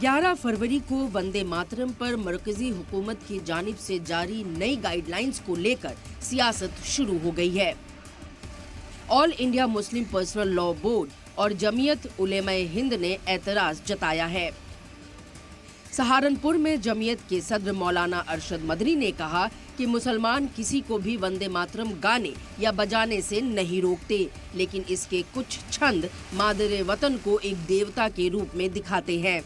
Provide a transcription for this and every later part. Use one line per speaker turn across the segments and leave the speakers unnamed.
11 फरवरी को वंदे मातरम पर मरकजी हुकूमत की जानिब से जारी नई गाइडलाइंस को लेकर सियासत शुरू हो गई है। All India Muslim personal law board और जमीयत उलेमाए हिंद ने एतराज जताया है। सहारनपुर में जमीयत के सदर मौलाना अरशद मदनी ने कहा कि मुसलमान किसी को भी वंदे मातरम गाने या बजाने से नहीं रोकते, लेकिन इसके कुछ छंद मादरे वतन को एक देवता के रूप में दिखाते हैं।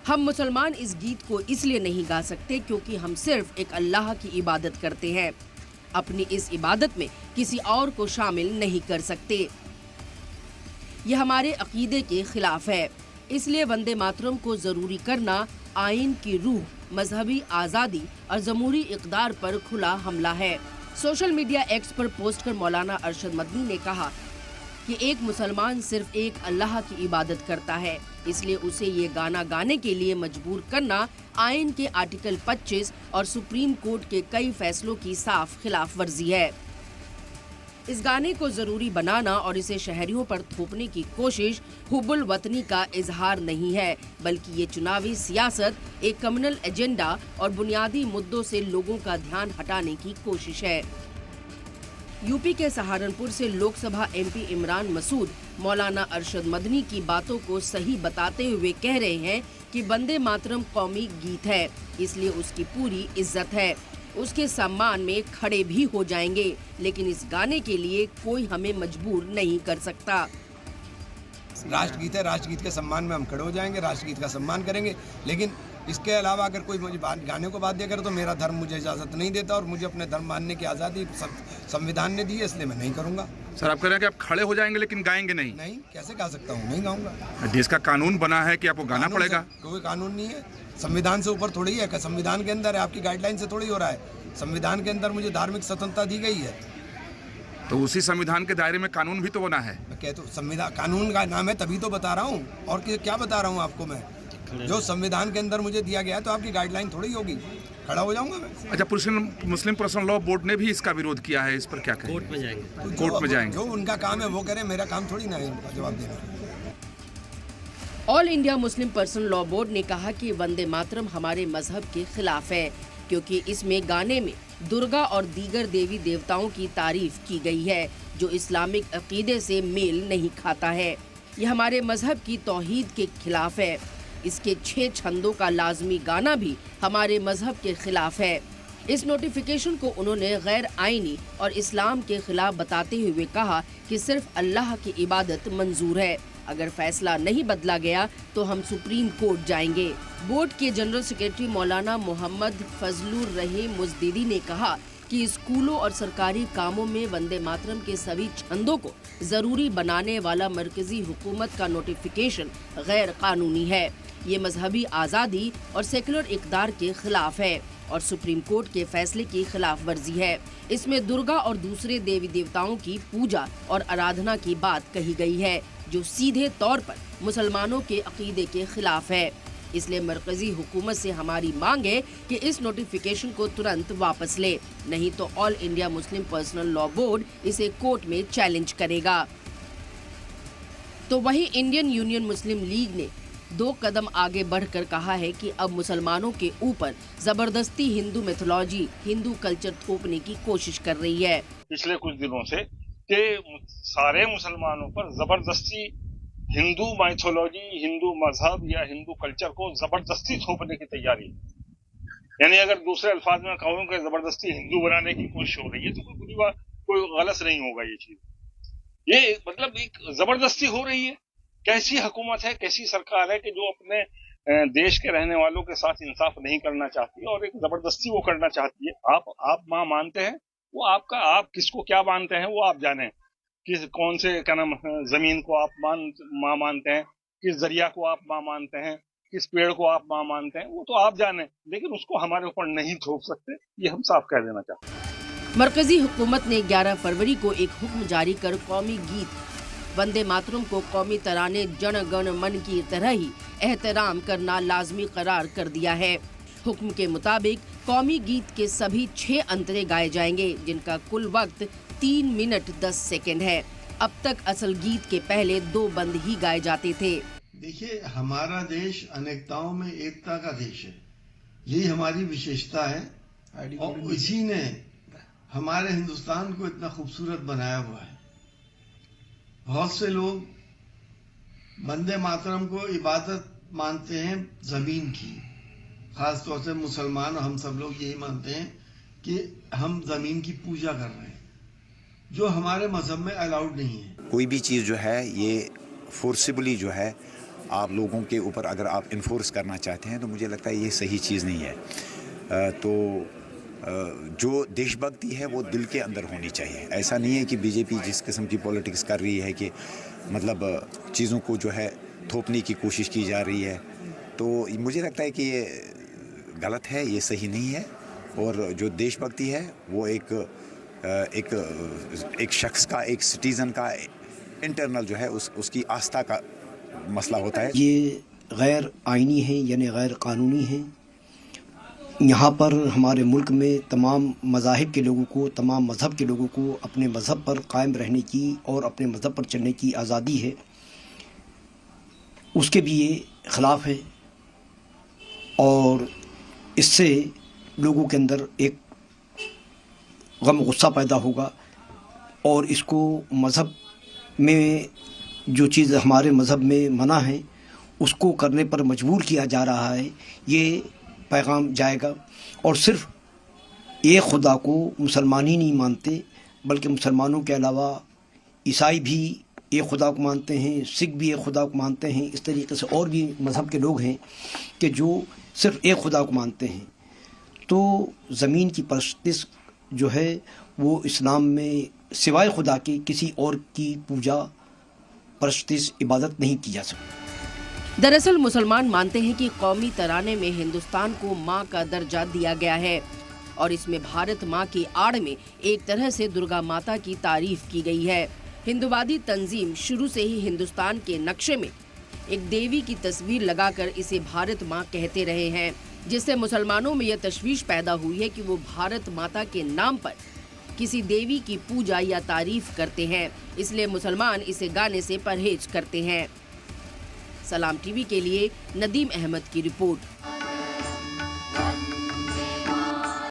हम मुसलमान इस गीत को इसलिए नहीं गा सकते क्योंकि हम सिर्फ एक अल्लाह की इबादत करते हैं, अपनी इस इबादत में किसी और को शामिल नहीं कर सकते। यह हमारे अकीदे के खिलाफ है, इसलिए वंदे मातरम को जरूरी करना आइन की रूह, मजहबी आज़ादी और जमहूरी इक़दार पर खुला हमला है। सोशल मीडिया एक्स पर पोस्ट कर मौलाना अरशद मदनी ने कहा कि एक मुसलमान सिर्फ एक अल्लाह की इबादत करता है, इसलिए उसे ये गाना गाने के लिए मजबूर करना आइन के आर्टिकल 25 और सुप्रीम कोर्ट के कई फैसलों की साफ खिलाफ वर्जी है। इस गाने को जरूरी बनाना और इसे शहरियों पर थोपने की कोशिश हुब्बुल वतनी का इजहार नहीं है, बल्कि ये चुनावी सियासत, एक कम्युनल एजेंडा और बुनियादी मुद्दों से लोगों का ध्यान हटाने की कोशिश है। यूपी के सहारनपुर से लोकसभा एमपी इमरान मसूद मौलाना अरशद मदनी की बातों को सही बताते हुए कह रहे हैं कि वंदे मातरम कौमी गीत है, इसलिए उसकी पूरी इज्जत है, उसके सम्मान में खड़े भी हो जाएंगे, लेकिन इस गाने के लिए कोई हमें मजबूर नहीं कर सकता।
राष्ट्रगीत है, राष्ट्रगीत के सम्मान में हम खड़े हो जाएंगे, राष्ट्रगीत का सम्मान करेंगे, लेकिन इसके अलावा अगर कोई मुझे गाने को बाध्य करे तो मेरा धर्म मुझे इजाज़त नहीं देता और मुझे अपने धर्म मानने की आज़ादी संविधान ने दी है, इसलिए मैं नहीं करूँगा।
सर, आप कह रहे हैं कि आप खड़े हो जाएंगे लेकिन गाएंगे नहीं?
नहीं, कैसे गा सकता हूँ, नहीं गाऊंगा।
देश का कानून बना है कि आपको गाना पड़ेगा?
कोई कानून नहीं है, संविधान से ऊपर थोड़ी है, संविधान के अंदर है, आपकी गाइडलाइन से थोड़ी हो रहा है। संविधान के अंदर मुझे धार्मिक स्वतंत्रता दी गई है,
तो उसी संविधान के दायरे में कानून भी तो बना है।
तो संविधान कानून का नाम है, तभी तो बता रहा हूँ, और क्या बता रहा हूँ आपको मैं, जो संविधान के अंदर मुझे दिया गया है, तो आपकी गाइडलाइन थोड़ी होगी, खड़ा हो जाऊंगा मैं।
अच्छा, मुस्लिम पर्सनल लॉ बोर्ड ने भी इसका विरोध किया है, इस पर क्या कहेंगे?
कोर्ट में जाएंगे।
कोर्ट में जाएंगे।
जो उनका काम है वो करें, मेरा काम थोड़ी ना है उनका जवाब देना।
All India Muslim personal law board ने कहा कि वंदे मातरम हमारे मजहब के खिलाफ है, क्योंकि इसमें गाने में दुर्गा और दीगर देवी देवताओं की तारीफ की गई है, जो इस्लामिक अकीदे से मेल नहीं खाता है। यह हमारे मजहब की तौहीद के खिलाफ है। इसके 6 छंदों का लाजमी गाना भी हमारे मजहब के खिलाफ है। इस नोटिफिकेशन को उन्होंने गैर आईनी और इस्लाम के खिलाफ बताते हुए कहा कि सिर्फ अल्लाह की इबादत मंजूर है, अगर फैसला नहीं बदला गया तो हम सुप्रीम कोर्ट जाएंगे। बोर्ड के जनरल सेक्रेटरी मौलाना मोहम्मद फजलुर रहीम मुजद्दिदी ने कहा कि स्कूलों और सरकारी कामों में वंदे मातरम के सभी छंदों को जरूरी बनाने वाला मरकजी हुकूमत का नोटिफिकेशन गैर कानूनी है। ये मजहबी आज़ादी और सेकुलर इक़दार के खिलाफ है और सुप्रीम कोर्ट के फैसले की खिलाफ वर्जी है। इसमें दुर्गा और दूसरे देवी देवताओं की पूजा और आराधना की बात कही गई है, जो सीधे तौर पर मुसलमानों के अकीदे के खिलाफ है। इसलिए मरकजी हुकूमत से हमारी मांग है कि इस नोटिफिकेशन को तुरंत वापस ले, नहीं तो all India Muslim personal law board इसे कोर्ट में चैलेंज करेगा। तो वहीं इंडियन यूनियन मुस्लिम लीग ने 2 कदम आगे बढ़कर कहा है कि अब मुसलमानों के ऊपर जबरदस्ती हिंदू मिथोलॉजी, हिंदू कल्चर थोपने की कोशिश कर रही है।
पिछले कुछ दिनों से कि सारे मुसलमानों पर जबरदस्ती हिंदू माइथोलॉजी, हिंदू मजहब या हिंदू कल्चर को जबरदस्ती थोपने की तैयारी, यानी अगर दूसरे अल्फाज में कहूँ कि जबरदस्ती हिंदू बनाने की कोशिश हो रही है, तो कोई गलत नहीं होगा। ये चीज, ये मतलब एक जबरदस्ती हो रही है। कैसी हुकूमत है, कैसी सरकार है कि जो अपने देश के रहने वालों के साथ इंसाफ नहीं करना चाहती और एक जबरदस्ती वो करना चाहती है। आप माँ मानते हैं, वो आपका, आप किसको क्या मानते हैं वो आप जाने, किस कौन से क्या नाम जमीन को आप माँ मानते हैं, किस दरिया को आप माँ मानते हैं, किस पेड़ को आप माँ मानते हैं, वो तो आप जाने, लेकिन उसको हमारे ऊपर नहीं थोप सकते, ये हम साफ कह देना चाहते हैं।
मरकजी हुकूमत ने 11 फरवरी को एक हुक्म जारी कर कौमी गीत वंदे मातरम को कौमी तराने जन गण मन की तरह ही एहतराम करना लाजमी करार कर दिया है। हुक्म के मुताबिक कौमी गीत के सभी 6 अंतरे गाए जाएंगे, जिनका कुल वक्त 3 मिनट 10 सेकंड है। अब तक असल गीत के पहले 2 बंद ही गाए जाते थे।
देखिए, हमारा देश अनेकताओं में एकता का देश है, यही हमारी विशेषता है और इसी ने हमारे हिंदुस्तान को इतना खूबसूरत बनाया हुआ है। बहुत से लोग वंदे मातरम को इबादत मानते हैं जमीन की, खास तौर से मुसलमान और हम सब लोग यही मानते हैं कि हम जमीन की पूजा कर रहे हैं, जो हमारे मजहब में अलाउड नहीं है।
कोई भी चीज़ जो है ये फोर्सिबली जो है आप लोगों के ऊपर अगर आप इन्फोर्स करना चाहते हैं तो मुझे लगता है ये सही चीज़ नहीं है। जो देशभक्ति है वो दिल के अंदर होनी चाहिए। ऐसा नहीं है कि बीजेपी जिस किस्म की पॉलिटिक्स कर रही है कि मतलब चीज़ों को जो है थोपने की कोशिश की जा रही है, तो मुझे लगता है कि ये गलत है, ये सही नहीं है। और जो देशभक्ति है वो एक शख्स का, एक सिटीज़न का इंटरनल जो है उसकी आस्था का मसला होता है।
ये गैर आइनी है यानी गैर कानूनी है। यहाँ पर हमारे मुल्क में तमाम मज़ाहिब के लोगों को, तमाम मज़हब के लोगों को अपने मज़हब पर कायम रहने की और अपने मज़हब पर चलने की आज़ादी है, उसके भी ये ख़िलाफ़ है। और इससे लोगों के अंदर एक गम गुस्सा पैदा होगा और इसको मज़हब में जो चीज़ हमारे मज़हब में मना है उसको करने पर मजबूर किया जा रहा है, ये पैगाम जाएगा। और सिर्फ एक खुदा को मुसलमान ही नहीं मानते बल्कि मुसलमानों के अलावा ईसाई भी एक खुदा को मानते हैं, सिख भी एक खुदा को मानते हैं। इस तरीके से और भी मज़हब के लोग हैं कि जो सिर्फ एक खुदा को मानते हैं। तो ज़मीन की परस्तिश जो है वो इस्लाम में सिवाय खुदा के किसी और की पूजा, परस्तिश, इबादत नहीं की जा सकती।
दरअसल मुसलमान मानते हैं कि कौमी तराने में हिंदुस्तान को माँ का दर्जा दिया गया है और इसमें भारत माँ की आड़ में एक तरह से दुर्गा माता की तारीफ की गई है। हिंदुवादी तंजीम शुरू से ही हिंदुस्तान के नक्शे में एक देवी की तस्वीर लगाकर इसे भारत माँ कहते रहे हैं, जिससे मुसलमानों में यह तशवीश पैदा हुई है कि वो भारत माता के नाम पर किसी देवी की पूजा या तारीफ करते हैं, इसलिए मुसलमान इसे गाने से परहेज करते हैं। सलाम टीवी के लिए नदीम अहमद की रिपोर्ट।